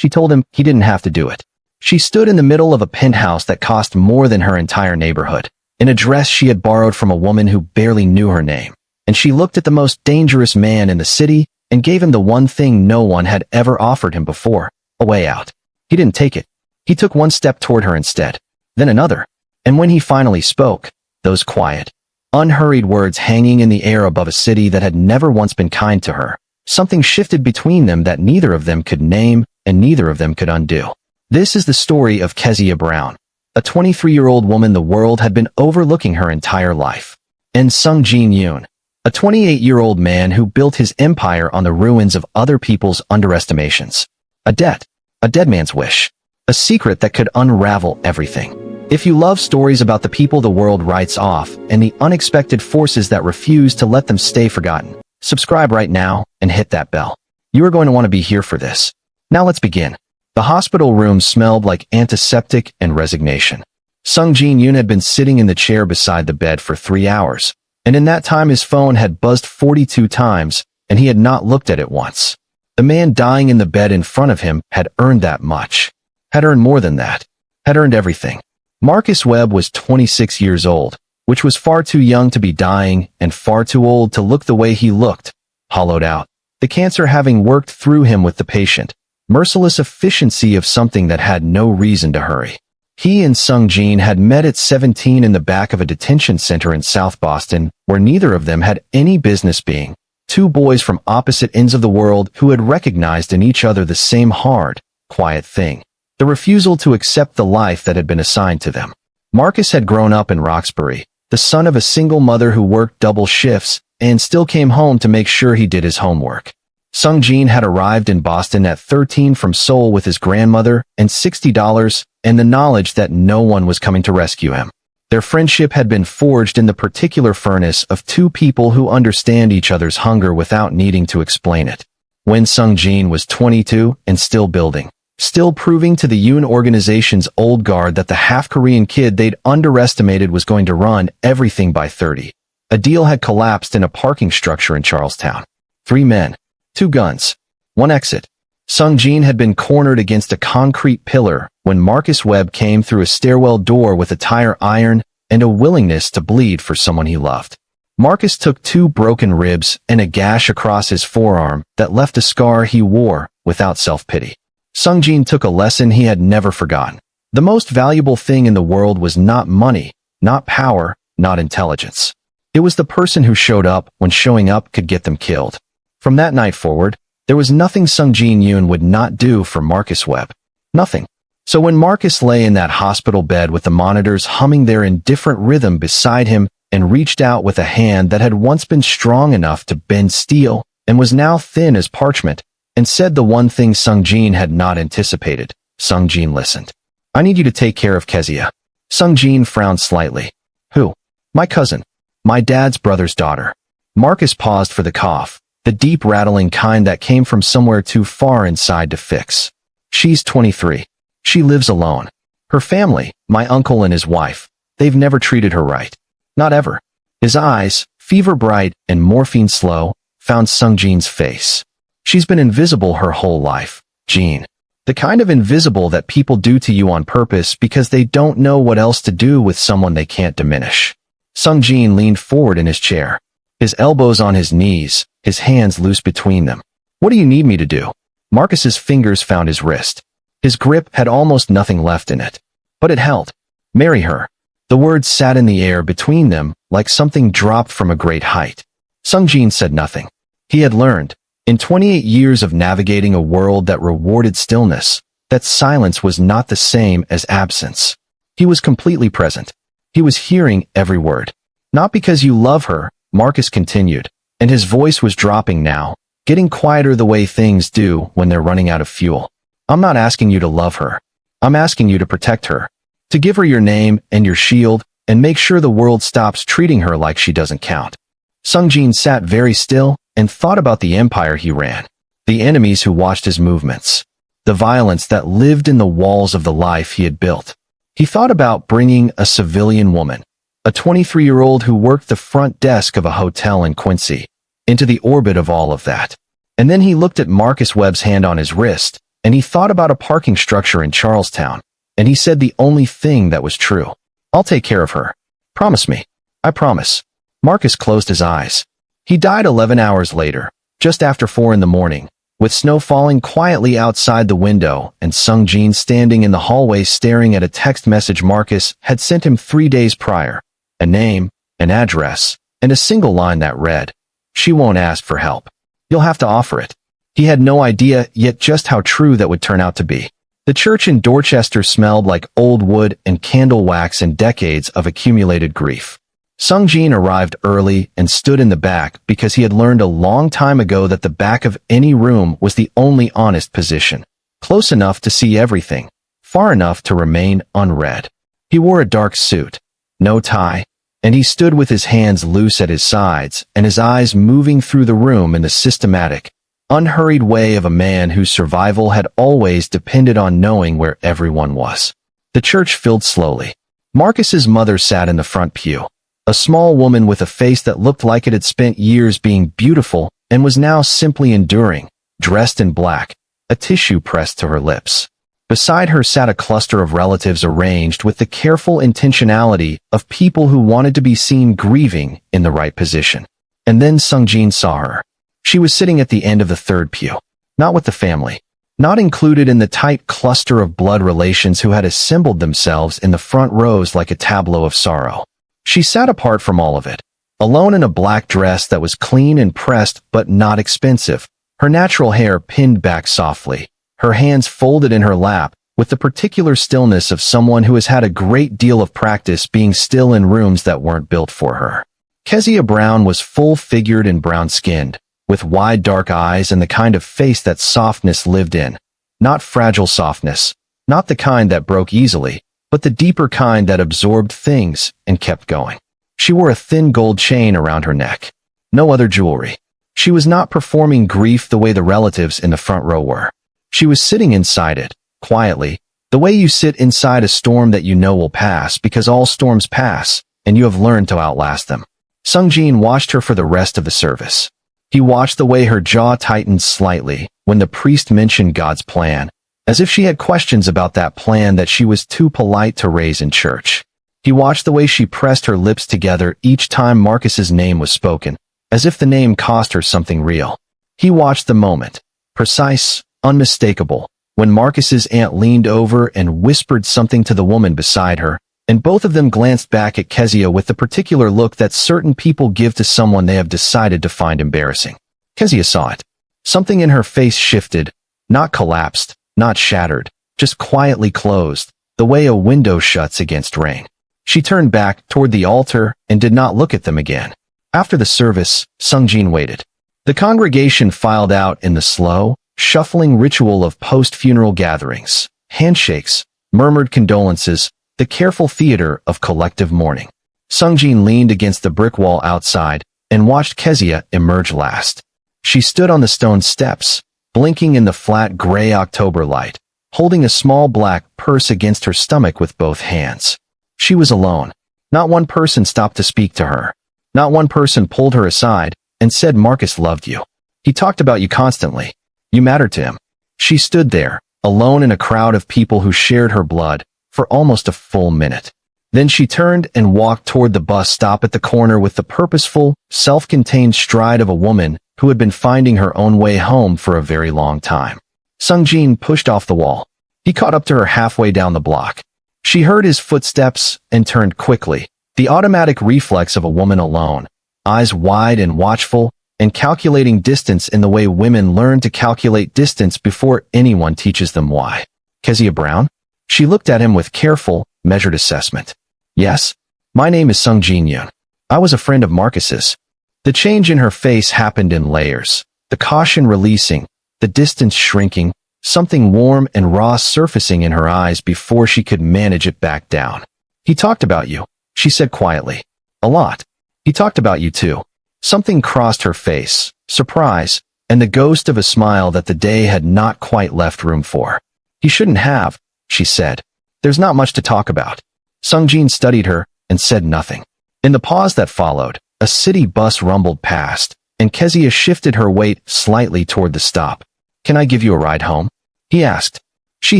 She told him he didn't have to do it. She stood in the middle of a penthouse that cost more than her entire neighborhood, in a dress she had borrowed from a woman who barely knew her name, and she looked at the most dangerous man in the city and gave him the one thing no one had ever offered him before, a way out. He didn't take it. He took one step toward her instead, then another, and when he finally spoke, those quiet, unhurried words hanging in the air above a city that had never once been kind to her, something shifted between them that neither of them could name and neither of them could undo. This is the story of Kezia Brown, a 23-year-old woman the world had been overlooking her entire life, and Sung Jin Yoon, a 28-year-old man who built his empire on the ruins of other people's underestimations. A debt, a dead man's wish, a secret that could unravel everything. If you love stories about the people the world writes off and the unexpected forces that refuse to let them stay forgotten, subscribe right now and hit that bell. You are going to want to be here for this. Now let's begin. The hospital room smelled like antiseptic and resignation. Sung Jin Yoon had been sitting in the chair beside the bed for 3 hours, and in that time his phone had buzzed 42 times, and he had not looked at it once. The man dying in the bed in front of him had earned that much. Had earned more than that. Had earned everything. Marcus Webb was 26 years old, which was far too young to be dying and far too old to look the way he looked, hollowed out, the cancer having worked through him with the patient, merciless efficiency of something that had no reason to hurry. He and Sung Jin had met at 17 in the back of a detention center in South Boston, where neither of them had any business being, two boys from opposite ends of the world who had recognized in each other the same hard, quiet thing. The refusal to accept the life that had been assigned to them. Marcus had grown up in Roxbury, the son of a single mother who worked double shifts and still came home to make sure he did his homework. Sung Jin had arrived in Boston at 13 from Seoul with his grandmother and $60 and the knowledge that no one was coming to rescue him. Their friendship had been forged in the particular furnace of two people who understand each other's hunger without needing to explain it. When Sung Jin was 22 and still building, still proving to the Yoon organization's old guard that the half-Korean kid they'd underestimated was going to run everything by 30. A deal had collapsed in a parking structure in Charlestown. 3 men, 2 guns, 1 exit. Sung Jin had been cornered against a concrete pillar when Marcus Webb came through a stairwell door with a tire iron and a willingness to bleed for someone he loved. Marcus took 2 broken ribs and a gash across his forearm that left a scar he wore without self-pity. Sung Jin took a lesson he had never forgotten. The most valuable thing in the world was not money, not power, not intelligence. It was the person who showed up when showing up could get them killed. From that night forward, there was nothing Sung Jin Yoon would not do for Marcus Webb. Nothing. So when Marcus lay in that hospital bed with the monitors humming their indifferent rhythm beside him and reached out with a hand that had once been strong enough to bend steel and was now thin as parchment, and said the one thing Sung Jin had not anticipated, Sung Jin listened. I need you to take care of Kezia. Sung Jin frowned slightly. Who? My cousin. My dad's brother's daughter. Marcus paused for the cough, the deep rattling kind that came from somewhere too far inside to fix. She's 23. She lives alone. Her family, my uncle and his wife, they've never treated her right. Not ever. His eyes, fever bright and morphine slow, found Sung Jin's face. She's been invisible her whole life, Jin. The kind of invisible that people do to you on purpose because they don't know what else to do with someone they can't diminish. Sung Jin leaned forward in his chair, his elbows on his knees, his hands loose between them. What do you need me to do? Marcus's fingers found his wrist. His grip had almost nothing left in it. But it held. Marry her. The words sat in the air between them like something dropped from a great height. Sung Jin said nothing. He had learned, in 28 years of navigating a world that rewarded stillness, that silence was not the same as absence. He was completely present. He was hearing every word. Not because you love her, Marcus continued, and his voice was dropping now, getting quieter the way things do when they're running out of fuel. I'm not asking you to love her. I'm asking you to protect her, to give her your name and your shield, and make sure the world stops treating her like she doesn't count. Sung Jin sat very still and thought about the empire he ran, the enemies who watched his movements, the violence that lived in the walls of the life he had built. He thought about bringing a civilian woman, a 23-year-old who worked the front desk of a hotel in Quincy, into the orbit of all of that. And then he looked at Marcus Webb's hand on his wrist, and he thought about a parking structure in Charlestown, and he said the only thing that was true. I'll take care of her. Promise me. I promise. Marcus closed his eyes. He died 11 hours later, just after 4 in the morning, with snow falling quietly outside the window and Sung Jin standing in the hallway staring at a text message Marcus had sent him 3 days prior. A name, an address, and a single line that read, "She won't ask for help. You'll have to offer it." He had no idea yet just how true that would turn out to be. The church in Dorchester smelled like old wood and candle wax and decades of accumulated grief. Sung Jin arrived early and stood in the back because he had learned a long time ago that the back of any room was the only honest position. Close enough to see everything, far enough to remain unread. He wore a dark suit, no tie, and he stood with his hands loose at his sides and his eyes moving through the room in the systematic, unhurried way of a man whose survival had always depended on knowing where everyone was. The church filled slowly. Marcus's mother sat in the front pew. A small woman with a face that looked like it had spent years being beautiful and was now simply enduring, dressed in black, a tissue pressed to her lips. Beside her sat a cluster of relatives arranged with the careful intentionality of people who wanted to be seen grieving in the right position. And then Sung Jin saw her. She was sitting at the end of the third pew, not with the family, not included in the tight cluster of blood relations who had assembled themselves in the front rows like a tableau of sorrow. She sat apart from all of it, alone in a black dress that was clean and pressed but not expensive, her natural hair pinned back softly, her hands folded in her lap, with the particular stillness of someone who has had a great deal of practice being still in rooms that weren't built for her. Kezia Brown was full-figured and brown-skinned, with wide dark eyes and the kind of face that softness lived in. Not fragile softness, not the kind that broke easily, but the deeper kind that absorbed things and kept going. She wore a thin gold chain around her neck. No other jewelry. She was not performing grief the way the relatives in the front row were. She was sitting inside it, quietly, the way you sit inside a storm that you know will pass because all storms pass, and you have learned to outlast them. Sung Jin watched her for the rest of the service. He watched the way her jaw tightened slightly when the priest mentioned God's plan, as if she had questions about that plan that she was too polite to raise in church. He watched the way she pressed her lips together each time Marcus's name was spoken, as if the name cost her something real. He watched the moment, precise, unmistakable, when Marcus's aunt leaned over and whispered something to the woman beside her, and both of them glanced back at Kezia with the particular look that certain people give to someone they have decided to find embarrassing. Kezia saw it. Something in her face shifted, not collapsed, not shattered, just quietly closed, the way a window shuts against rain. She turned back toward the altar and did not look at them again. After the service, Sung Jin waited. The congregation filed out in the slow, shuffling ritual of post-funeral gatherings, handshakes, murmured condolences, the careful theater of collective mourning. Sung Jin leaned against the brick wall outside and watched Kezia emerge last. She stood on the stone steps, blinking in the flat gray October light, holding a small black purse against her stomach with both hands. She was alone. Not one person stopped to speak to her. Not one person pulled her aside and said Marcus loved you. He talked about you constantly. You mattered to him. She stood there, alone in a crowd of people who shared her blood, for almost a full minute. Then she turned and walked toward the bus stop at the corner with the purposeful, self-contained stride of a woman who had been finding her own way home for a very long time. Sung Jin pushed off the wall. He caught up to her halfway down the block. She heard his footsteps and turned quickly, the automatic reflex of a woman alone, eyes wide and watchful, and calculating distance in the way women learn to calculate distance before anyone teaches them why. Kezia Brown? She looked at him with careful, measured assessment. Yes. My name is Sung Jin Yoon. I was a friend of Marcus's. The change in her face happened in layers, the caution releasing, the distance shrinking, something warm and raw surfacing in her eyes before she could manage it back down. He talked about you, she said quietly. A lot. He talked about you too. Something crossed her face, surprise, and the ghost of a smile that the day had not quite left room for. He shouldn't have, she said. There's not much to talk about. Sung Jin studied her and said nothing. In the pause that followed, a city bus rumbled past, and Kezia shifted her weight slightly toward the stop. Can I give you a ride home? he asked. She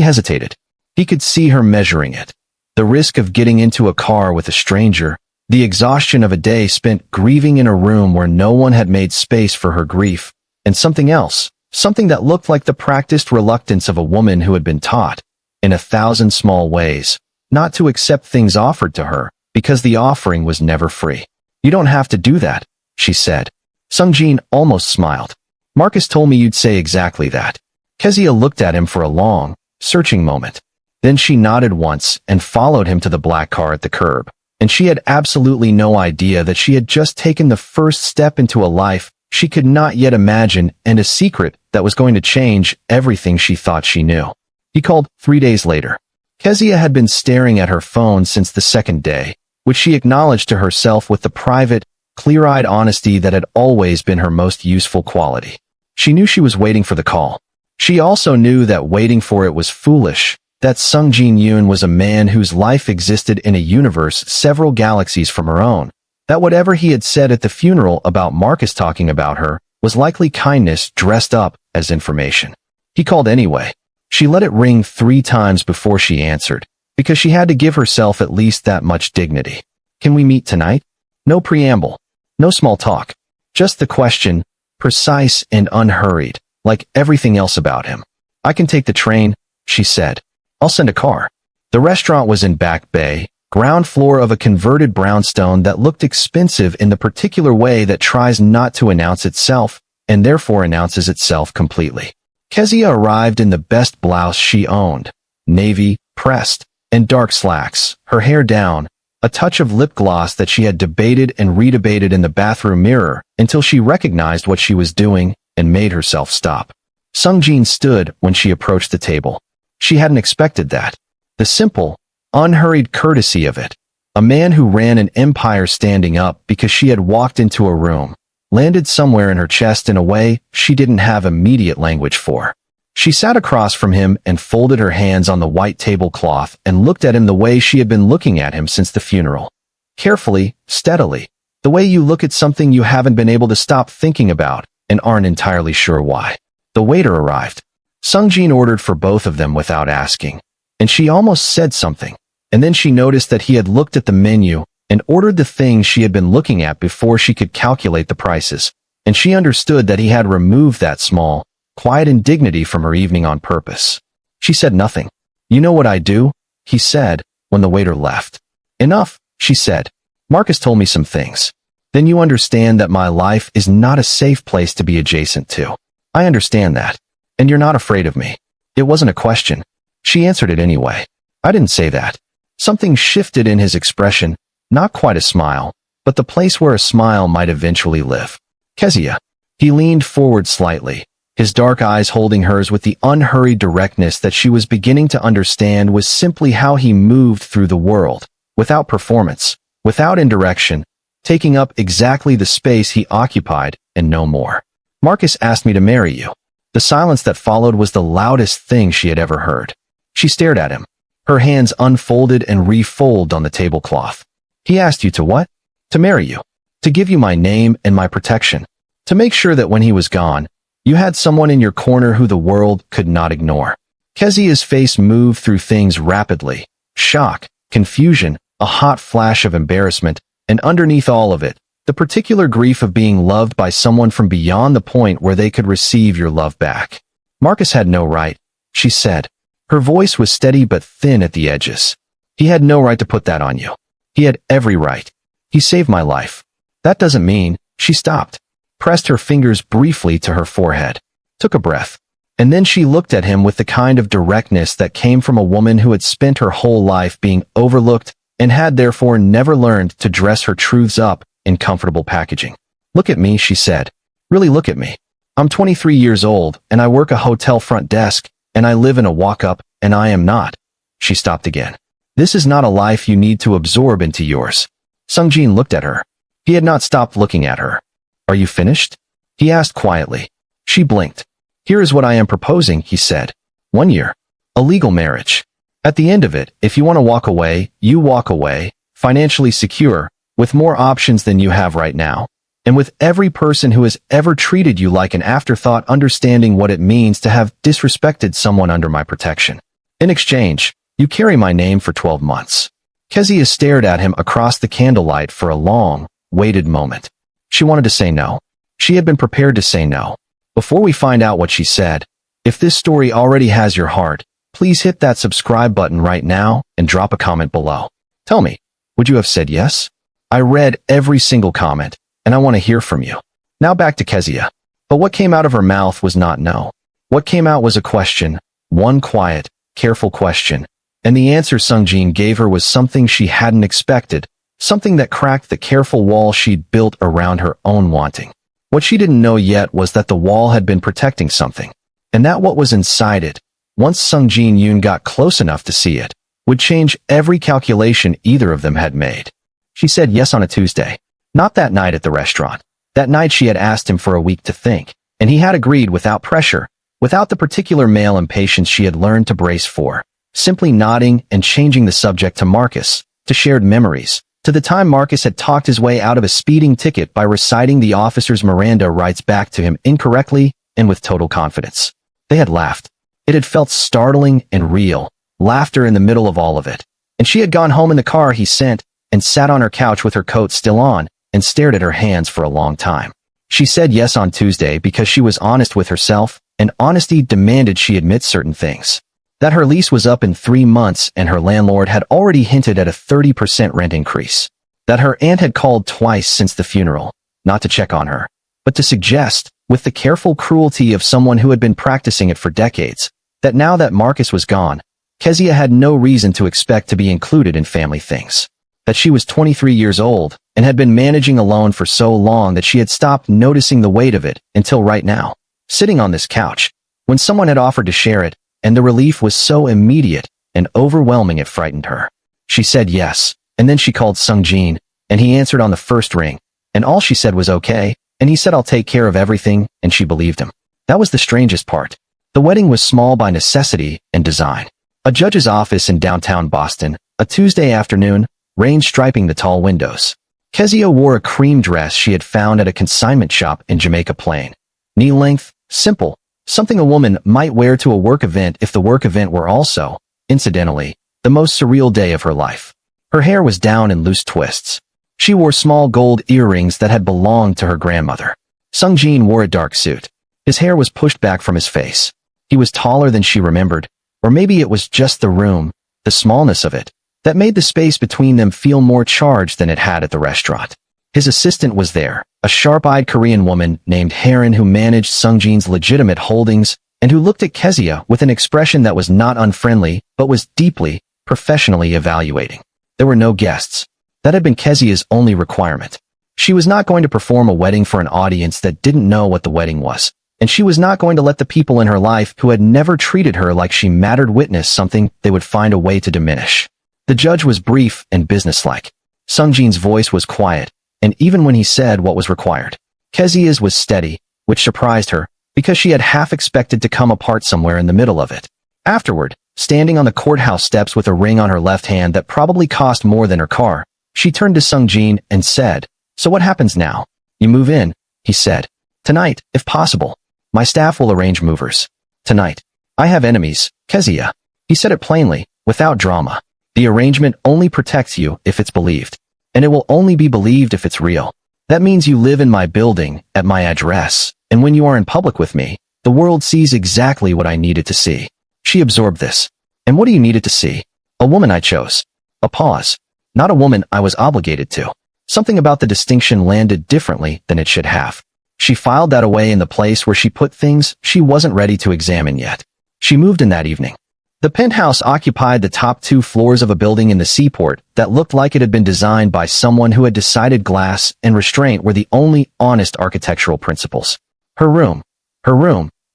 hesitated. He could see her measuring it. The risk of getting into a car with a stranger, the exhaustion of a day spent grieving in a room where no one had made space for her grief, and something else, something that looked like the practiced reluctance of a woman who had been taught, in 1,000 small ways, not to accept things offered to her, because the offering was never free. You don't have to do that, she said. Sungjin almost smiled. Marcus told me you'd say exactly that. Kezia looked at him for a long, searching moment. Then she nodded once and followed him to the black car at the curb. And she had absolutely no idea that she had just taken the first step into a life she could not yet imagine and a secret that was going to change everything she thought she knew. He called 3 days later. Kezia had been staring at her phone since the second day, which she acknowledged to herself with the private, clear-eyed honesty that had always been her most useful quality. She knew she was waiting for the call. She also knew that waiting for it was foolish, that Sung Jin-yoon was a man whose life existed in a universe several galaxies from her own, that whatever he had said at the funeral about Marcus talking about her was likely kindness dressed up as information. He called anyway. She let it ring 3 times before she answered, because she had to give herself at least that much dignity. Can we meet tonight? No preamble. No small talk. Just the question, precise and unhurried, like everything else about him. I can take the train, she said. I'll send a car. The restaurant was in Back Bay, ground floor of a converted brownstone that looked expensive in the particular way that tries not to announce itself, and therefore announces itself completely. Kezia arrived in the best blouse she owned, navy, pressed, and dark slacks, her hair down, a touch of lip gloss that she had debated and redebated in the bathroom mirror until she recognized what she was doing and made herself stop. Sungjin stood when she approached the table. She hadn't expected that. The simple, unhurried courtesy of it. A man who ran an empire standing up because she had walked into a room, landed somewhere in her chest in a way she didn't have immediate language for. She sat across from him and folded her hands on the white tablecloth and looked at him the way she had been looking at him since the funeral. Carefully, steadily, the way you look at something you haven't been able to stop thinking about and aren't entirely sure why. The waiter arrived. Sungjin ordered for both of them without asking, and she almost said something, and then she noticed that he had looked at the menu and ordered the things she had been looking at before she could calculate the prices, and she understood that he had removed that small, quiet indignity from her evening on purpose. She said nothing. You know what I do? He said, when the waiter left. Enough, she said. Marcus told me some things. Then you understand that my life is not a safe place to be adjacent to. I understand that. And you're not afraid of me. It wasn't a question. She answered it anyway. I didn't say that. Something shifted in his expression, not quite a smile, but the place where a smile might eventually live. Kezia. He leaned forward slightly, his dark eyes holding hers with the unhurried directness that she was beginning to understand was simply how he moved through the world, without performance, without indirection, taking up exactly the space he occupied and no more. Marcus asked me to marry you. The silence that followed was the loudest thing she had ever heard. She stared at him. Her hands unfolded and refolded on the tablecloth. He asked you to what? To marry you. To give you my name and my protection. To make sure that when he was gone, you had someone in your corner who the world could not ignore. Kezia's face moved through things rapidly. Shock, confusion, a hot flash of embarrassment, and underneath all of it, the particular grief of being loved by someone from beyond the point where they could receive your love back. Marcus had no right, she said. Her voice was steady but thin at the edges. He had no right to put that on you. He had every right. He saved my life. That doesn't mean, she stopped, pressed her fingers briefly to her forehead, took a breath, and then she looked at him with the kind of directness that came from a woman who had spent her whole life being overlooked and had therefore never learned to dress her truths up in comfortable packaging. Look at me, she said. Really look at me. I'm 23 years old, and I work a hotel front desk, and I live in a walk-up, and I am not. She stopped again. This is not a life you need to absorb into yours. Sungjin looked at her. He had not stopped looking at her. Are you finished? He asked quietly. She blinked. Here is what I am proposing, he said. 1 year. A legal marriage. At the end of it, if you want to walk away, you walk away, financially secure, with more options than you have right now. And with every person who has ever treated you like an afterthought, understanding what it means to have disrespected someone under my protection. In exchange, you carry my name for 12 months. Kezia stared at him across the candlelight for a long, waited moment. She wanted to say no. She had been prepared to say no. Before we find out what she said, if this story already has your heart, please hit that subscribe button right now and drop a comment below. Tell me, would you have said yes? I read every single comment, and I want to hear from you. Now back to Kezia. But what came out of her mouth was not no. What came out was a question, one quiet, careful question, and the answer Sungjin gave her was something she hadn't expected, something that cracked the careful wall she'd built around her own wanting. What she didn't know yet was that the wall had been protecting something, and that what was inside it, once Sungjin Yoon got close enough to see it, would change every calculation either of them had made. She said yes on a Tuesday. Not that night at the restaurant. That night she had asked him for a week to think, and he had agreed without pressure, without the particular male impatience she had learned to brace for, simply nodding and changing the subject to Marcus, to shared memories, to the time Marcus had talked his way out of a speeding ticket by reciting the officer's Miranda rights back to him incorrectly and with total confidence. They had laughed. It had felt startling and real, laughter in the middle of all of it. And she had gone home in the car he sent, and sat on her couch with her coat still on, and stared at her hands for a long time. She said yes on Tuesday because she was honest with herself, and honesty demanded she admit certain things. That her lease was up in 3 months and her landlord had already hinted at a 30% rent increase. That her aunt had called twice since the funeral, not to check on her, but to suggest, with the careful cruelty of someone who had been practicing it for decades, that now that Marcus was gone, Kezia had no reason to expect to be included in family things. That she was 23 years old, and had been managing alone for so long that she had stopped noticing the weight of it until right now, sitting on this couch, when someone had offered to share it, and the relief was so immediate and overwhelming it frightened her. She said yes, and then she called Sungjin, and he answered on the first ring, and all she said was okay, and he said I'll take care of everything, and she believed him. That was the strangest part. The wedding was small by necessity and design. A judge's office in downtown Boston, a Tuesday afternoon, rain striping the tall windows. Kezia wore a cream dress she had found at a consignment shop in Jamaica Plain. Knee-length, simple, something a woman might wear to a work event if the work event were also, incidentally, the most surreal day of her life. Her hair was down in loose twists. She wore small gold earrings that had belonged to her grandmother. Sungjin wore a dark suit. His hair was pushed back from his face. He was taller than she remembered, or maybe it was just the room, the smallness of it, that made the space between them feel more charged than it had at the restaurant. His assistant was there, a sharp-eyed Korean woman named Heroine who managed Sungjin's legitimate holdings and who looked at Kezia with an expression that was not unfriendly but was deeply, professionally evaluating. There were no guests. That had been Kezia's only requirement. She was not going to perform a wedding for an audience that didn't know what the wedding was, and she was not going to let the people in her life who had never treated her like she mattered witness something they would find a way to diminish. The judge was brief and businesslike. Sungjin's voice was quiet, and even when he said what was required, Kezia's was steady, which surprised her, because she had half expected to come apart somewhere in the middle of it. Afterward, standing on the courthouse steps with a ring on her left hand that probably cost more than her car, she turned to Sungjin and said, "So what happens now?" "You move in," he said. "Tonight, if possible. My staff will arrange movers. Tonight. I have enemies, Kezia." He said it plainly, without drama. The arrangement only protects you if it's believed. And it will only be believed if it's real. That means you live in my building, at my address, and when you are in public with me, the world sees exactly what I needed to see. She absorbed this. And what do you need it to see? A woman I chose. A pause. Not a woman I was obligated to. Something about the distinction landed differently than it should have. She filed that away in the place where she put things she wasn't ready to examine yet. She moved in that evening. The penthouse occupied the top 2 floors of a building in the seaport that looked like it had been designed by someone who had decided glass and restraint were the only honest architectural principles. Her room,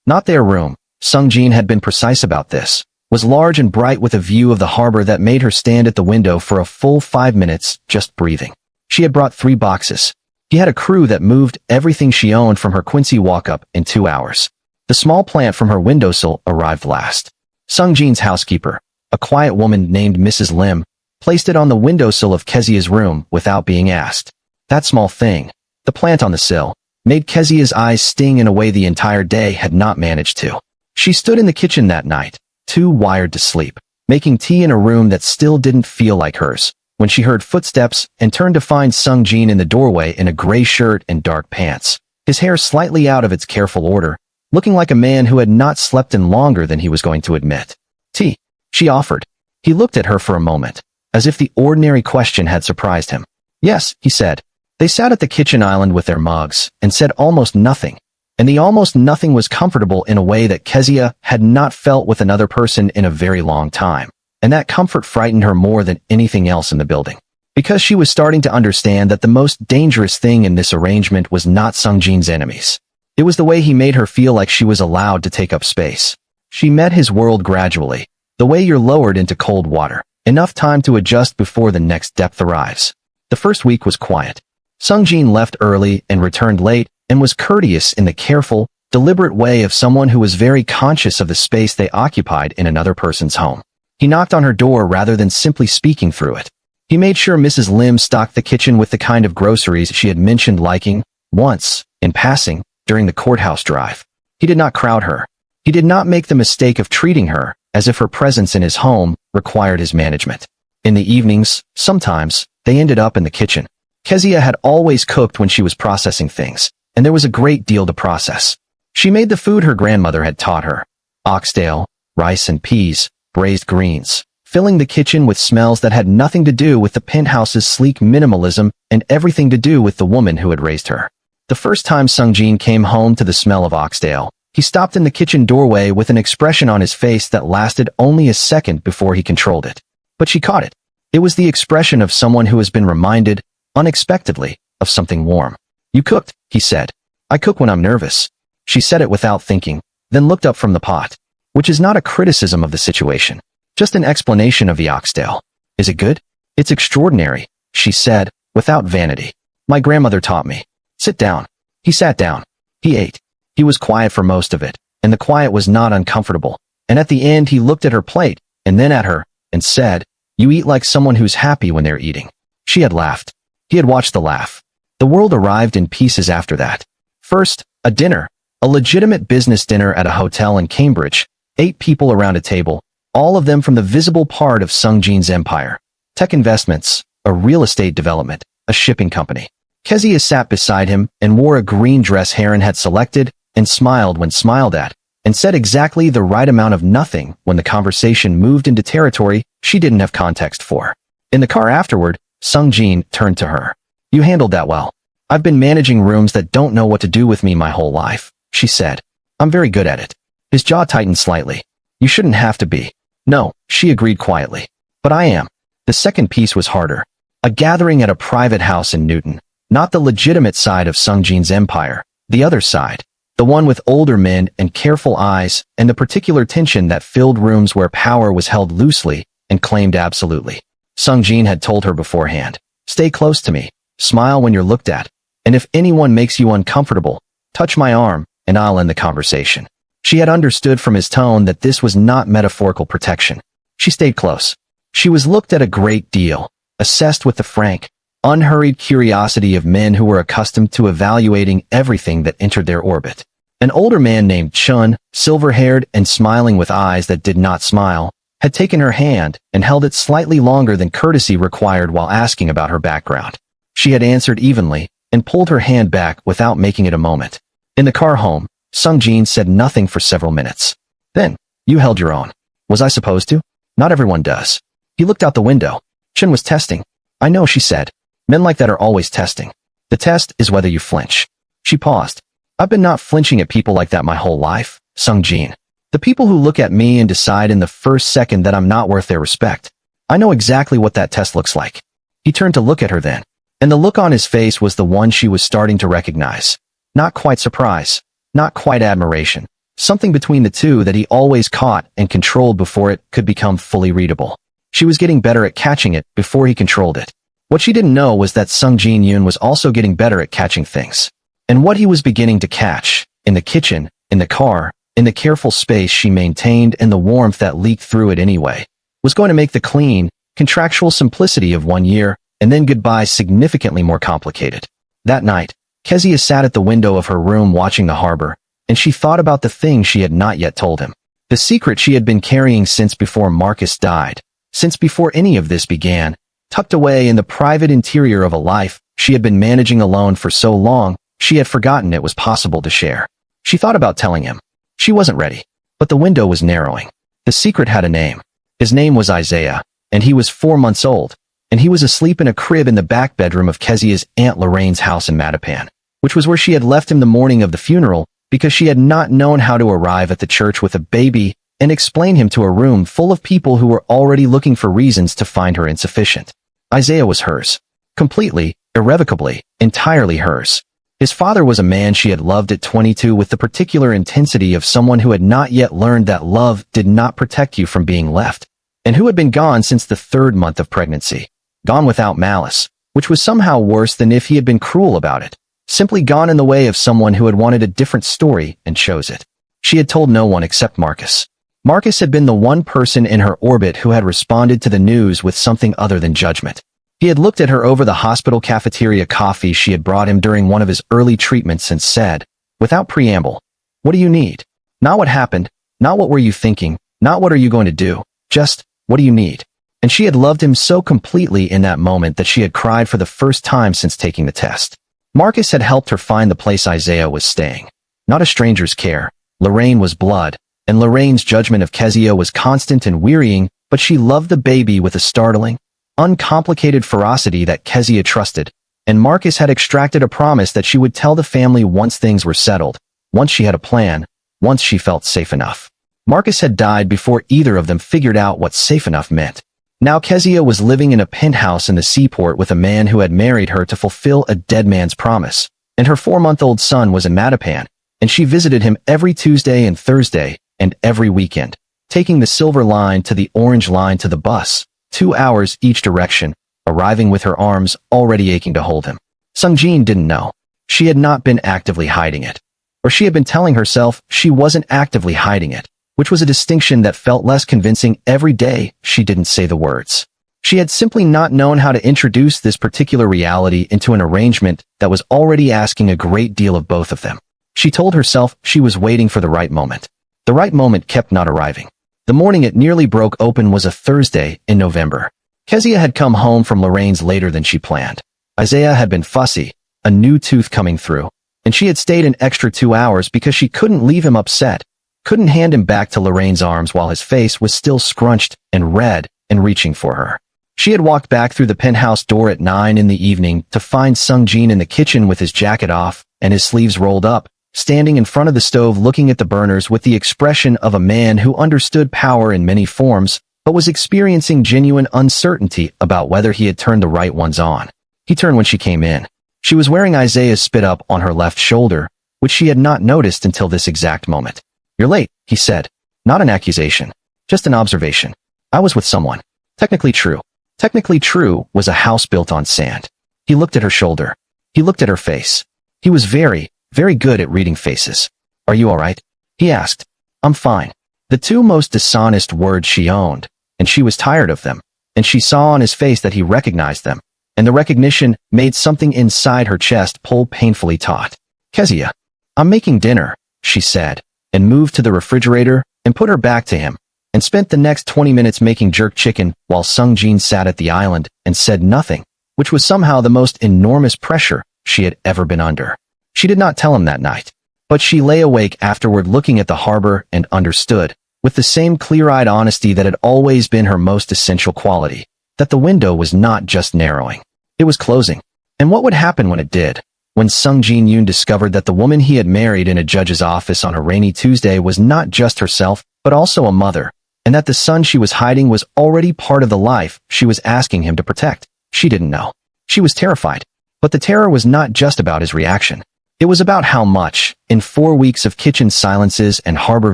not their room, Sungjin had been precise about this, was large and bright with a view of the harbor that made her stand at the window for a full 5 minutes, just breathing. She had brought 3 boxes. She had a crew that moved everything she owned from her Quincy walk-up in 2 hours. The small plant from her windowsill arrived last. Sungjin's housekeeper, a quiet woman named Mrs. Lim, placed it on the windowsill of Kezia's room without being asked. That small thing, The plant on the sill made Kezia's eyes sting in a way the entire day had not managed to. She stood in the kitchen that night, too wired to sleep, making tea in a room that still didn't feel like hers, when she heard footsteps and turned to find Sung Jin in the doorway in a gray shirt and dark pants, his hair slightly out of its careful order, looking like a man who had not slept in longer than he was going to admit. Tea, she offered. He looked at her for a moment, as if the ordinary question had surprised him. Yes, he said. They sat at the kitchen island with their mugs and said almost nothing, and the almost nothing was comfortable in a way that Kezia had not felt with another person in a very long time, and that comfort frightened her more than anything else in the building. Because she was starting to understand that the most dangerous thing in this arrangement was not Sung Jin's enemies. It was the way he made her feel like she was allowed to take up space. She met his world gradually, the way you're lowered into cold water, enough time to adjust before the next depth arrives. The first week was quiet. Sung Jin left early and returned late, and was courteous in the careful, deliberate way of someone who was very conscious of the space they occupied in another person's home. He knocked on her door rather than simply speaking through it. He made sure Mrs. Lim stocked the kitchen with the kind of groceries she had mentioned liking, once, in passing, during the courthouse drive. He did not crowd her. He did not make the mistake of treating her as if her presence in his home required his management. In the evenings, sometimes, they ended up in the kitchen. Kezia had always cooked when she was processing things, and there was a great deal to process. She made the food her grandmother had taught her: oxtail, rice and peas, braised greens, filling the kitchen with smells that had nothing to do with the penthouse's sleek minimalism and everything to do with the woman who had raised her. The first time Sung Jin came home to the smell of oxtail, he stopped in the kitchen doorway with an expression on his face that lasted only a second before he controlled it. But she caught it. It was the expression of someone who has been reminded, unexpectedly, of something warm. "You cooked," he said. "I cook when I'm nervous." She said it without thinking, then looked up from the pot, which is not a criticism of the situation, just an explanation of the oxtail. "Is it good?" "It's extraordinary," she said, without vanity. "My grandmother taught me." "Sit down." He sat down. He ate. He was quiet for most of it, and the quiet was not uncomfortable, and at the end he looked at her plate, and then at her, and said, "You eat like someone who's happy when they're eating." She had laughed. He had watched the laugh. The world arrived in pieces after that. First, a dinner, a legitimate business dinner at a hotel in Cambridge, 8 people around a table, all of them from the visible part of Sung Jin's empire: tech investments, a real estate development, a shipping company. Kezia sat beside him and wore a green dress Heroine had selected, and smiled when smiled at, and said exactly the right amount of nothing when the conversation moved into territory she didn't have context for. In the car afterward, Sung Jin turned to her. "You handled that well. I've been managing rooms that don't know what to do with me my whole life," she said. "I'm very good at it." His jaw tightened slightly. "You shouldn't have to be." "No," she agreed quietly. "But I am." The second piece was harder. A gathering at a private house in Newton. Not the legitimate side of Sung Jin's empire, the other side. The one with older men and careful eyes and the particular tension that filled rooms where power was held loosely and claimed absolutely. Sung Jin had told her beforehand, "Stay close to me, smile when you're looked at, and if anyone makes you uncomfortable, touch my arm, and I'll end the conversation." She had understood from his tone that this was not metaphorical protection. She stayed close. She was looked at a great deal, assessed with the frank, unhurried curiosity of men who were accustomed to evaluating everything that entered their orbit. An older man named Chun, silver-haired and smiling with eyes that did not smile, had taken her hand and held it slightly longer than courtesy required while asking about her background. She had answered evenly and pulled her hand back without making it a moment. In the car home, Sung Jin said nothing for several minutes. Then, "You held your own." "Was I supposed to?" "Not everyone does." He looked out the window. Chun was testing. "I know," she said. "Men like that are always testing. The test is whether you flinch." She paused. "I've been not flinching at people like that my whole life, Sung Jin. The people who look at me and decide in the first second that I'm not worth their respect. I know exactly what that test looks like." He turned to look at her then, and the look on his face was the one she was starting to recognize. Not quite surprise, not quite admiration, something between the two that he always caught and controlled before it could become fully readable. She was getting better at catching it before he controlled it. What she didn't know was that Sung Jin Yoon was also getting better at catching things. And what he was beginning to catch, in the kitchen, in the car, in the careful space she maintained and the warmth that leaked through it anyway, was going to make the clean, contractual simplicity of 1 year and then goodbye significantly more complicated. That night, Kezia sat at the window of her room watching the harbor, and she thought about the thing she had not yet told him. The secret she had been carrying since before Marcus died, since before any of this began, tucked away in the private interior of a life she had been managing alone for so long, she had forgotten it was possible to share. She thought about telling him. She wasn't ready. But the window was narrowing. The secret had a name. His name was Isaiah, and he was 4 months old, and he was asleep in a crib in the back bedroom of Kezia's Aunt Lorraine's house in Mattapan, which was where she had left him the morning of the funeral because she had not known how to arrive at the church with a baby and explain him to a room full of people who were already looking for reasons to find her insufficient. Isaiah was hers. Completely, irrevocably, entirely hers. His father was a man she had loved at 22 with the particular intensity of someone who had not yet learned that love did not protect you from being left, and who had been gone since the 3rd month of pregnancy. Gone without malice, which was somehow worse than if he had been cruel about it. Simply gone in the way of someone who had wanted a different story and chose it. She had told no one except Marcus. Marcus had been the one person in her orbit who had responded to the news with something other than judgment. He had looked at her over the hospital cafeteria coffee she had brought him during one of his early treatments and said, without preamble, "What do you need? Not what happened, not what were you thinking, not what are you going to do, just, what do you need?" And she had loved him so completely in that moment that she had cried for the first time since taking the test. Marcus had helped her find the place Isaiah was staying. Not a stranger's care. Lorraine was blood, and Lorraine's judgment of Kezia was constant and wearying, but she loved the baby with a startling, uncomplicated ferocity that Kezia trusted, and Marcus had extracted a promise that she would tell the family once things were settled, once she had a plan, once she felt safe enough. Marcus had died before either of them figured out what safe enough meant. Now Kezia was living in a penthouse in the seaport with a man who had married her to fulfill a dead man's promise, and her 4-month-old son was in Mattapan, and she visited him every Tuesday and Thursday, and every weekend, taking the Silver Line to the Orange Line to the bus, 2 hours each direction, arriving with her arms already aching to hold him. Sungjin didn't know. She had not been actively hiding it. Or she had been telling herself she wasn't actively hiding it, which was a distinction that felt less convincing every day she didn't say the words. She had simply not known how to introduce this particular reality into an arrangement that was already asking a great deal of both of them. She told herself she was waiting for the right moment. The right moment kept not arriving. The morning it nearly broke open was a Thursday in November. Kezia had come home from Lorraine's later than she planned. Isaiah had been fussy, a new tooth coming through, and she had stayed an extra 2 hours because she couldn't leave him upset, couldn't hand him back to Lorraine's arms while his face was still scrunched and red and reaching for her. She had walked back through the penthouse door at 9 in the evening to find Sungjin in the kitchen with his jacket off and his sleeves rolled up, standing in front of the stove looking at the burners with the expression of a man who understood power in many forms, but was experiencing genuine uncertainty about whether he had turned the right ones on. He turned when she came in. She was wearing Isaiah's spit up on her left shoulder, which she had not noticed until this exact moment. "You're late," he said. Not an accusation. Just an observation. "I was with someone." Technically true. Technically true was a house built on sand. He looked at her shoulder. He looked at her face. He was very good at reading faces. "Are you all right?" he asked. "I'm fine." The two most dishonest words she owned, and she was tired of them, and she saw on his face that he recognized them, and the recognition made something inside her chest pull painfully taut. "Kezia, I'm making dinner," she said, and moved to the refrigerator and put her back to him, and spent the next 20 minutes making jerk chicken while Sungjin sat at the island and said nothing, which was somehow the most enormous pressure she had ever been under. She did not tell him that night, but she lay awake afterward looking at the harbor and understood, with the same clear-eyed honesty that had always been her most essential quality, that the window was not just narrowing. It was closing. And what would happen when it did? When Sungjin Yoon discovered that the woman he had married in a judge's office on a rainy Tuesday was not just herself, but also a mother, and that the son she was hiding was already part of the life she was asking him to protect. She didn't know. She was terrified. But the terror was not just about his reaction. It was about how much, in 4 weeks of kitchen silences and harbor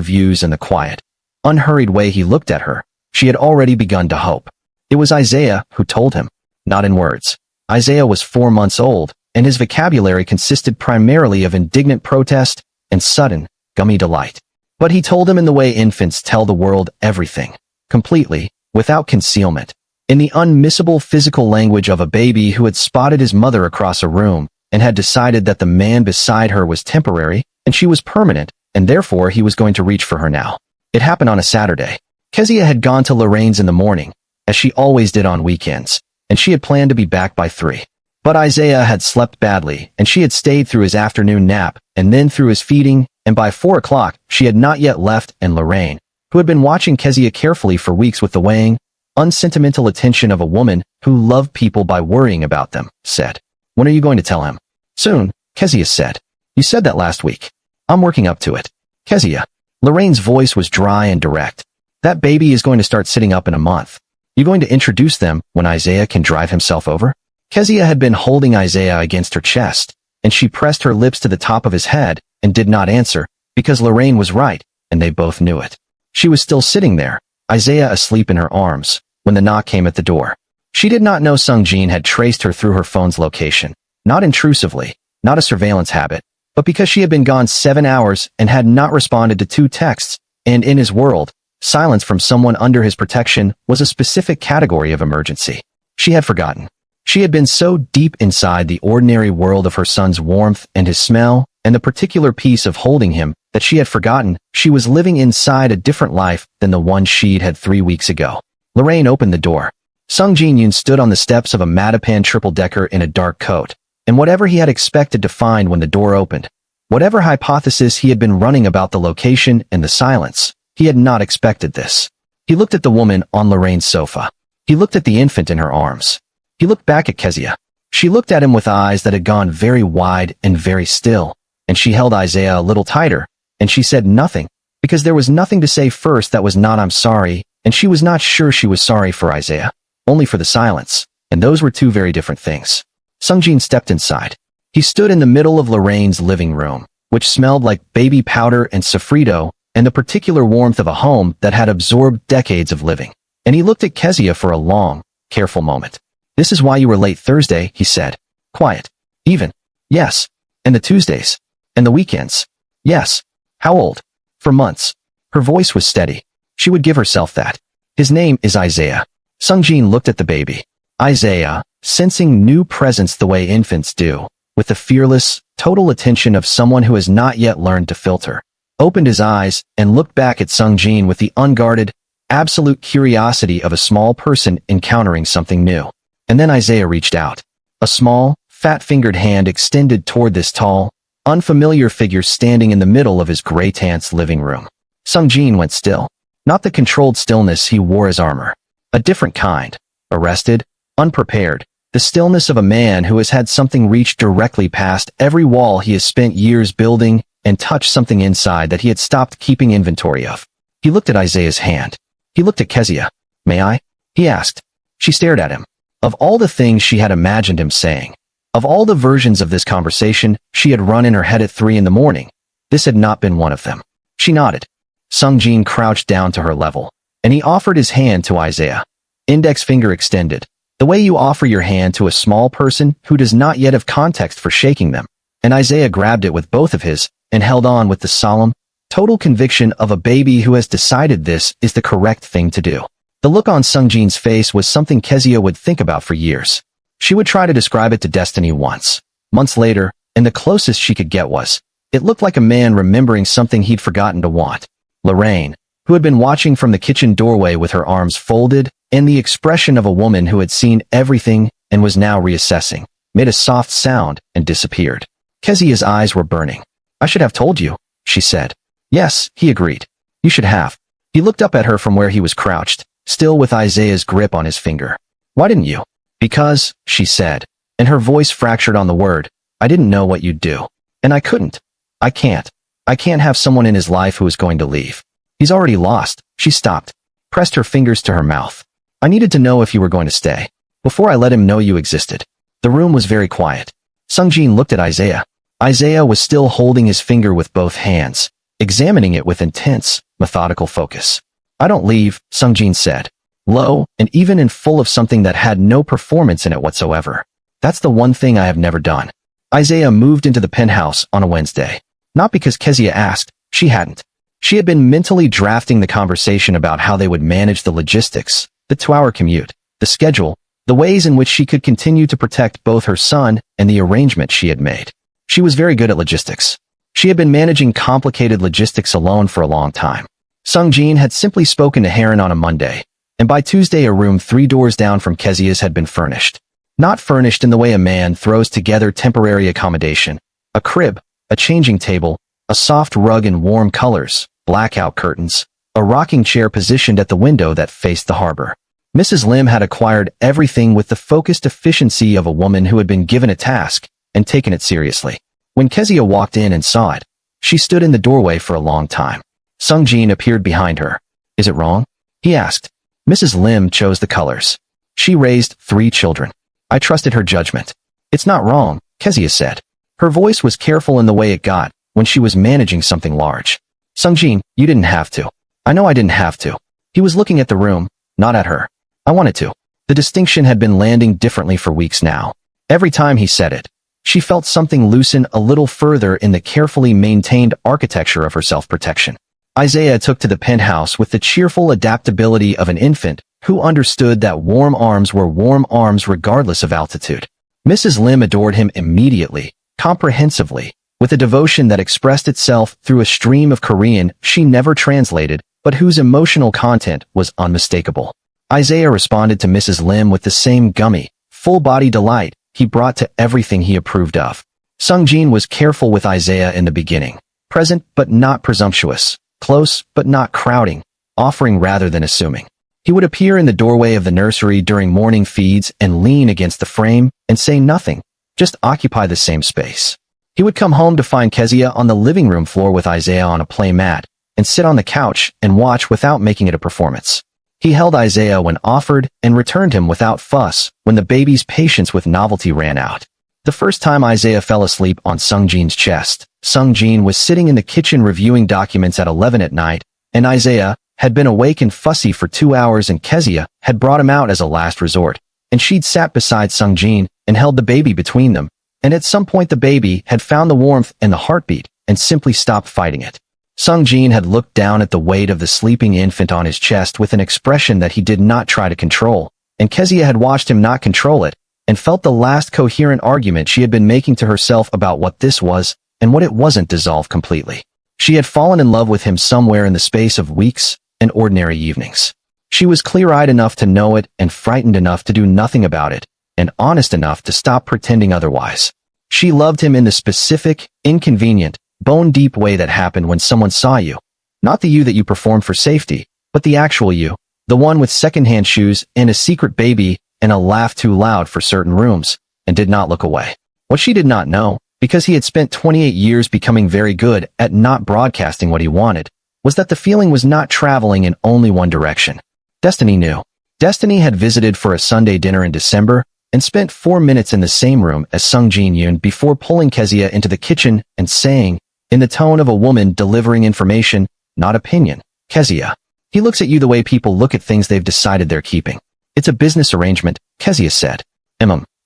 views and the quiet, unhurried way he looked at her, she had already begun to hope. It was Isaiah who told him, not in words. Isaiah was 4 months old, and his vocabulary consisted primarily of indignant protest and sudden, gummy delight. But he told him in the way infants tell the world everything, completely, without concealment, in the unmissable physical language of a baby who had spotted his mother across a room, and had decided that the man beside her was temporary and she was permanent, and therefore he was going to reach for her now. It happened on a Saturday. Kezia had gone to Lorraine's in the morning, as she always did on weekends, and she had planned to be back by 3. But Isaiah had slept badly, and she had stayed through his afternoon nap, and then through his feeding, and by 4 o'clock, she had not yet left, and Lorraine, who had been watching Kezia carefully for weeks with the weighing, unsentimental attention of a woman who loved people by worrying about them, said, "When are you going to tell him?" "Soon," Kezia said. "You said that last week." "I'm working up to it." "Kezia." Lorraine's voice was dry and direct. "That baby is going to start sitting up in a month. You going to introduce them when Isaiah can drive himself over?" Kezia had been holding Isaiah against her chest, and she pressed her lips to the top of his head and did not answer, because Lorraine was right, and they both knew it. She was still sitting there, Isaiah asleep in her arms, when the knock came at the door. She did not know Sung Jin had traced her through her phone's location, not intrusively, not a surveillance habit, but because she had been gone 7 hours and had not responded to 2 texts, and in his world, silence from someone under his protection was a specific category of emergency. She had forgotten. She had been so deep inside the ordinary world of her son's warmth and his smell, and the particular peace of holding him, that she had forgotten she was living inside a different life than the one she'd had 3 weeks ago. Lorraine opened the door. Sung Jin-yoon stood on the steps of a Matapan triple-decker in a dark coat, and whatever he had expected to find when the door opened, whatever hypothesis he had been running about the location and the silence, he had not expected this. He looked at the woman on Lorraine's sofa. He looked at the infant in her arms. He looked back at Kezia. She looked at him with eyes that had gone very wide and very still, and she held Isaiah a little tighter, and she said nothing, because there was nothing to say first that was not "I'm sorry," and she was not sure she was sorry for Isaiah, only for the silence, and those were 2 very different things. Sung Jin stepped inside. He stood in the middle of Lorraine's living room, which smelled like baby powder and sofrito, and the particular warmth of a home that had absorbed decades of living. And he looked at Kezia for a long, careful moment. "This is why you were late Thursday," he said. "Quiet. Even." "Yes." "And the Tuesdays." "And the weekends." "Yes." "How old?" "For months." Her voice was steady. She would give herself that. "His name is Isaiah." Sung Jin looked at the baby. Isaiah, sensing new presence the way infants do, with the fearless, total attention of someone who has not yet learned to filter, opened his eyes and looked back at Sung Jin with the unguarded, absolute curiosity of a small person encountering something new. And then Isaiah reached out. A small, fat-fingered hand extended toward this tall, unfamiliar figure standing in the middle of his gray tant's living room. Sung Jin went still. Not the controlled stillness he wore as armor. A different kind. Arrested, unprepared. The stillness of a man who has had something reach directly past every wall he has spent years building and touch something inside that he had stopped keeping inventory of. He looked at Isaiah's hand. He looked at Kezia. "May I?" he asked. She stared at him. Of all the things she had imagined him saying, of all the versions of this conversation she had run in her head at 3 in the morning, this had not been one of them. She nodded. Sung Jin crouched down to her level, and he offered his hand to Isaiah. Index finger extended, the way you offer your hand to a small person who does not yet have context for shaking them, and Isaiah grabbed it with both of his and held on with the solemn, total conviction of a baby who has decided this is the correct thing to do. The look on Sung Jin's face was something Kezia would think about for years. She would try to describe it to Destiny once. Months later, and the closest she could get was, it looked like a man remembering something he'd forgotten to want. Lorraine, who had been watching from the kitchen doorway with her arms folded, and the expression of a woman who had seen everything and was now reassessing, made a soft sound and disappeared. Kezia's eyes were burning. "I should have told you," she said. "Yes," he agreed. "You should have." He looked up at her from where he was crouched, still with Isaiah's grip on his finger. "Why didn't you?" "Because," she said, and her voice fractured on the word, "I didn't know what you'd do. And I couldn't. I can't. I can't have someone in his life who is going to leave. He's already lost." She stopped, pressed her fingers to her mouth. "I needed to know if you were going to stay, before I let him know you existed." The room was very quiet. Sung Jin looked at Isaiah. Isaiah was still holding his finger with both hands, examining it with intense, methodical focus. "I don't leave," Sung Jin said, low and even and full of something that had no performance in it whatsoever. "That's the one thing I have never done." Isaiah moved into the penthouse on a Wednesday. Not because Kezia asked, she hadn't. She had been mentally drafting the conversation about how they would manage the logistics, the 2-hour commute, the schedule, the ways in which she could continue to protect both her son and the arrangement she had made. She was very good at logistics. She had been managing complicated logistics alone for a long time. Sung-jin had simply spoken to Heroine on a Monday, and by Tuesday a room 3 doors down from Kezia's had been furnished. Not furnished in the way a man throws together temporary accommodation, a crib, a changing table, a soft rug in warm colors, blackout curtains, a rocking chair positioned at the window that faced the harbor. Mrs. Lim had acquired everything with the focused efficiency of a woman who had been given a task and taken it seriously. When Kezia walked in and saw it, she stood in the doorway for a long time. Sung-jin appeared behind her. "Is it wrong?" he asked. Mrs. Lim chose the colors. She raised 3 children. "I trusted her judgment." "It's not wrong," Kezia said. Her voice was careful in the way it got when she was managing something large. "Sung-jin, you didn't have to." "I know I didn't have to." He was looking at the room, not at her. "I wanted to." The distinction had been landing differently for weeks now. Every time he said it, she felt something loosen a little further in the carefully maintained architecture of her self-protection. Isaiah took to the penthouse with the cheerful adaptability of an infant who understood that warm arms were warm arms regardless of altitude. Mrs. Lim adored him immediately, comprehensively, with a devotion that expressed itself through a stream of Korean she never translated, but whose emotional content was unmistakable. Isaiah responded to Mrs. Lim with the same gummy, full-body delight he brought to everything he approved of. Sung-jin was careful with Isaiah in the beginning, present but not presumptuous, close but not crowding, offering rather than assuming. He would appear in the doorway of the nursery during morning feeds and lean against the frame and say nothing, just occupy the same space. He would come home to find Kezia on the living room floor with Isaiah on a play mat and sit on the couch and watch without making it a performance. He held Isaiah when offered and returned him without fuss when the baby's patience with novelty ran out. The first time Isaiah fell asleep on Sung-jin's chest, Sung-jin was sitting in the kitchen reviewing documents at 11 at night, and Isaiah had been awake and fussy for 2 hours and Kezia had brought him out as a last resort, and she'd sat beside Sung-jin and held the baby between them, and at some point the baby had found the warmth and the heartbeat and simply stopped fighting it. Sung-jin had looked down at the weight of the sleeping infant on his chest with an expression that he did not try to control, and Kezia had watched him not control it, and felt the last coherent argument she had been making to herself about what this was and what it wasn't dissolve completely. She had fallen in love with him somewhere in the space of weeks and ordinary evenings. She was clear-eyed enough to know it and frightened enough to do nothing about it, and honest enough to stop pretending otherwise. She loved him in the specific, inconvenient, bone-deep way that happened when someone saw you. Not the you that you performed for safety, but the actual you, the one with second-hand shoes and a secret baby and a laugh too loud for certain rooms, and did not look away. What she did not know, because he had spent 28 years becoming very good at not broadcasting what he wanted, was that the feeling was not traveling in only one direction. Destiny knew. Destiny had visited for a Sunday dinner in December and spent 4 minutes in the same room as Sung-jin Yoon before pulling Kezia into the kitchen and saying, in the tone of a woman delivering information, not opinion, "Kezia, he looks at you the way people look at things they've decided they're keeping. It's a business arrangement," Kezia said.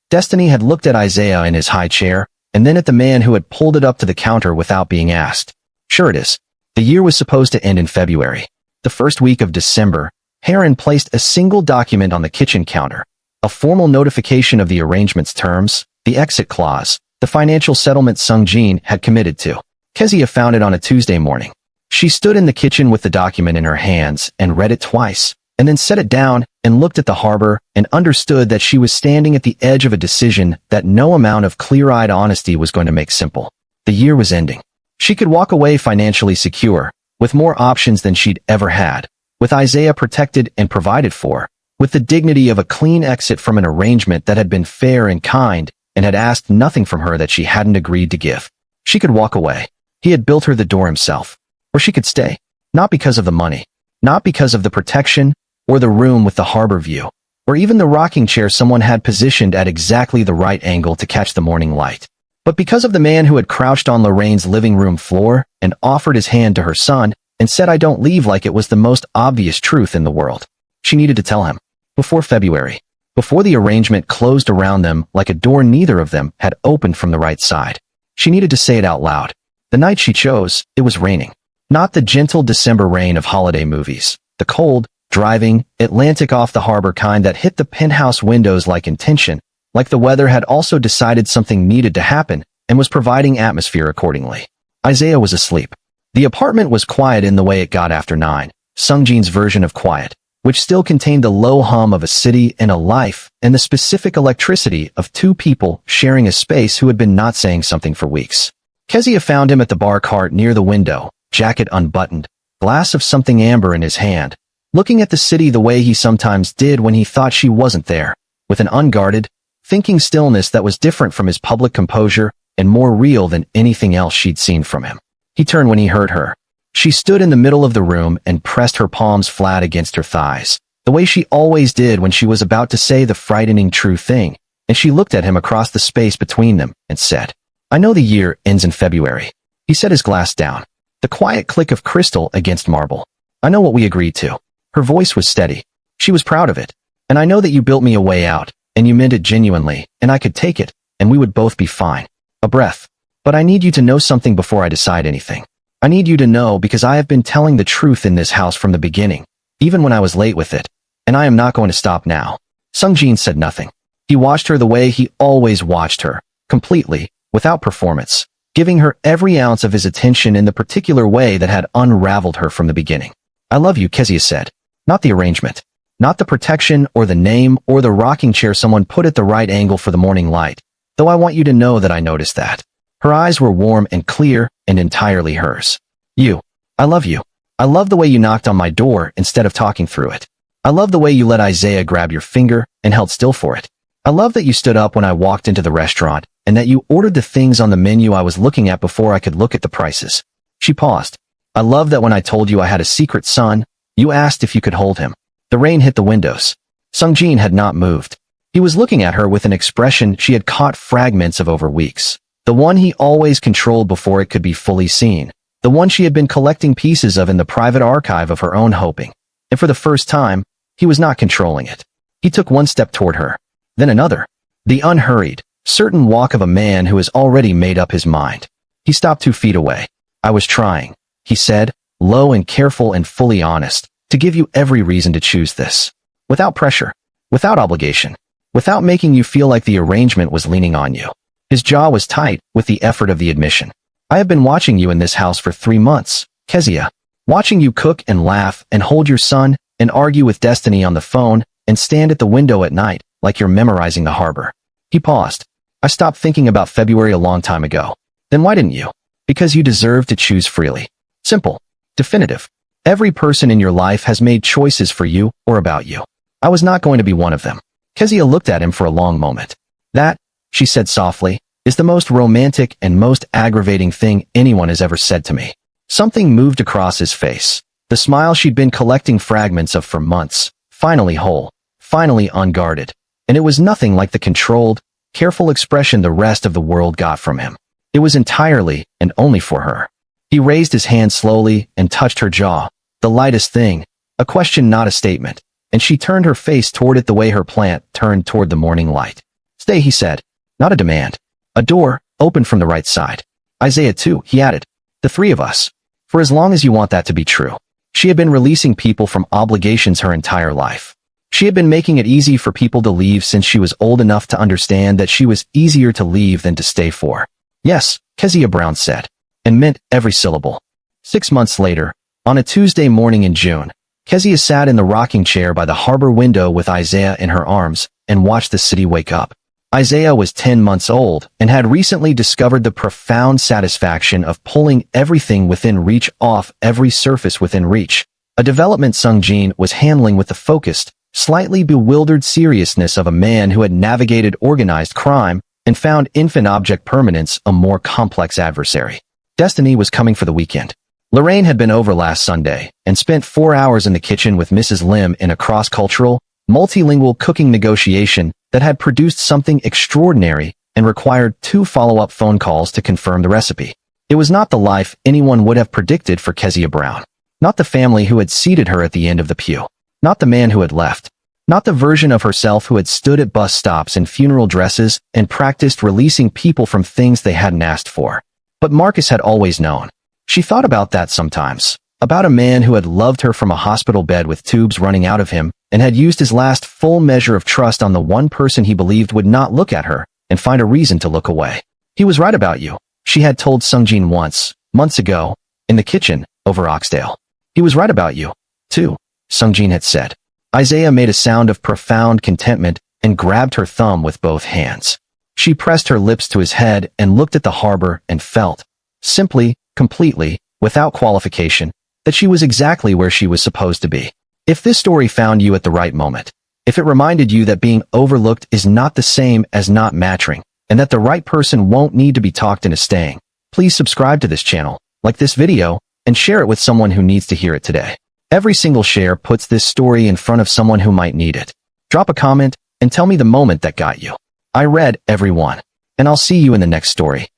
Destiny had looked at Isaiah in his high chair, and then at the man who had pulled it up to the counter without being asked. "Sure it is." The year was supposed to end in February. The first week of December, Heroine placed a single document on the kitchen counter, a formal notification of the arrangement's terms, the exit clause, the financial settlement Sung-jin had committed to. Kezia found it on a Tuesday morning. She stood in the kitchen with the document in her hands and read it twice, and then set it down and looked at the harbor and understood that she was standing at the edge of a decision that no amount of clear-eyed honesty was going to make simple. The year was ending. She could walk away financially secure, with more options than she'd ever had, with Isaiah protected and provided for, with the dignity of a clean exit from an arrangement that had been fair and kind and had asked nothing from her that she hadn't agreed to give. She could walk away. He had built her the door himself. Or she could stay. Not because of the money. Not because of the protection, or the room with the harbor view, or even the rocking chair someone had positioned at exactly the right angle to catch the morning light. But because of the man who had crouched on Lorraine's living room floor and offered his hand to her son and said "I don't leave" like it was the most obvious truth in the world. She needed to tell him. Before February. Before the arrangement closed around them like a door neither of them had opened from the right side. She needed to say it out loud. The night she chose, it was raining. Not the gentle December rain of holiday movies. The cold, driving, Atlantic off the harbor kind that hit the penthouse windows like intention, like the weather had also decided something needed to happen and was providing atmosphere accordingly. Isaiah was asleep. The apartment was quiet in the way it got after 9, Sungjin's version of quiet, which still contained the low hum of a city and a life and the specific electricity of two people sharing a space who had been not saying something for weeks. Kezia found him at the bar cart near the window, jacket unbuttoned, glass of something amber in his hand, looking at the city the way he sometimes did when he thought she wasn't there, with an unguarded, thinking stillness that was different from his public composure and more real than anything else she'd seen from him. He turned when he heard her. She stood in the middle of the room and pressed her palms flat against her thighs, the way she always did when she was about to say the frightening true thing, and she looked at him across the space between them and said, "I know the year ends in February." He set his glass down. The quiet click of crystal against marble. "I know what we agreed to." Her voice was steady. She was proud of it. "And I know that you built me a way out, and you meant it genuinely, and I could take it, and we would both be fine." A breath. "But I need you to know something before I decide anything. I need you to know because I have been telling the truth in this house from the beginning, even when I was late with it, and I am not going to stop now." Sungjin said nothing. He watched her the way he always watched her, completely, without performance, giving her every ounce of his attention in the particular way that had unraveled her from the beginning. "I love you," Kezia said. "Not the arrangement. Not the protection or the name or the rocking chair someone put at the right angle for the morning light, though I want you to know that I noticed that." Her eyes were warm and clear and entirely hers. "You. I love you. I love the way you knocked on my door instead of talking through it. I love the way you let Isaiah grab your finger and held still for it. I love that you stood up when I walked into the restaurant and that you ordered the things on the menu I was looking at before I could look at the prices." She paused. "I love that when I told you I had a secret son, you asked if you could hold him." The rain hit the windows. Sungjin had not moved. He was looking at her with an expression she had caught fragments of over weeks. The one he always controlled before it could be fully seen. The one she had been collecting pieces of in the private archive of her own hoping. And for the first time, he was not controlling it. He took one step toward her, then another. The unhurried, certain walk of a man who has already made up his mind. He stopped 2 feet away. "I was trying," he said, low and careful and fully honest, "to give you every reason to choose this. Without pressure. Without obligation. Without making you feel like the arrangement was leaning on you." His jaw was tight with the effort of the admission. "I have been watching you in this house for 3 months, Kezia. Watching you cook and laugh and hold your son and argue with Destiny on the phone and stand at the window at night like you're memorizing the harbor." He paused. "I stopped thinking about February a long time ago." "Then why didn't you?" "Because you deserve to choose freely. Simple. Definitive. Every person in your life has made choices for you or about you. I was not going to be one of them." Kezia looked at him for a long moment. "That," she said softly, "is the most romantic and most aggravating thing anyone has ever said to me." Something moved across his face. The smile she'd been collecting fragments of for months, finally whole, finally unguarded. And it was nothing like the controlled, careful expression the rest of the world got from him. It was entirely and only for her. He raised his hand slowly and touched her jaw, the lightest thing, a question not a statement, and she turned her face toward it the way her plant turned toward the morning light. "Stay," he said. Not a demand. A door, opened from the right side. "Isaiah too," he added. "The 3 of us. For as long as you want that to be true." She had been releasing people from obligations her entire life. She had been making it easy for people to leave since she was old enough to understand that she was easier to leave than to stay for. "Yes," Kezia Brown said, and meant every syllable. 6 months later, on a Tuesday morning in June, Kezia sat in the rocking chair by the harbor window with Isaiah in her arms and watched the city wake up. Isaiah was 10 months old and had recently discovered the profound satisfaction of pulling everything within reach off every surface within reach, a development Sungjin was handling with the focused, slightly bewildered seriousness of a man who had navigated organized crime and found infant object permanence a more complex adversary. Destiny was coming for the weekend. Lorraine had been over last Sunday and spent 4 hours in the kitchen with Mrs. Lim in a cross-cultural, multilingual cooking negotiation that had produced something extraordinary and required 2 follow-up phone calls to confirm the recipe. It was not the life anyone would have predicted for Kezia Brown. Not the family who had seated her at the end of the pew. Not the man who had left. Not the version of herself who had stood at bus stops in funeral dresses and practiced releasing people from things they hadn't asked for. But Marcus had always known. She thought about that sometimes. About a man who had loved her from a hospital bed with tubes running out of him and had used his last full measure of trust on the one person he believed would not look at her and find a reason to look away. He was right about you, she had told Sungjin once, months ago, in the kitchen, over oxtail. He was right about you, too, Sungjin had said. Isaiah made a sound of profound contentment and grabbed her thumb with both hands. She pressed her lips to his head and looked at the harbor and felt, simply, completely, without qualification, that she was exactly where she was supposed to be. If this story found you at the right moment, if it reminded you that being overlooked is not the same as not matching, and that the right person won't need to be talked into staying, please subscribe to this channel, like this video, and share it with someone who needs to hear it today. Every single share puts this story in front of someone who might need it. Drop a comment and tell me the moment that got you. I read every one, and I'll see you in the next story.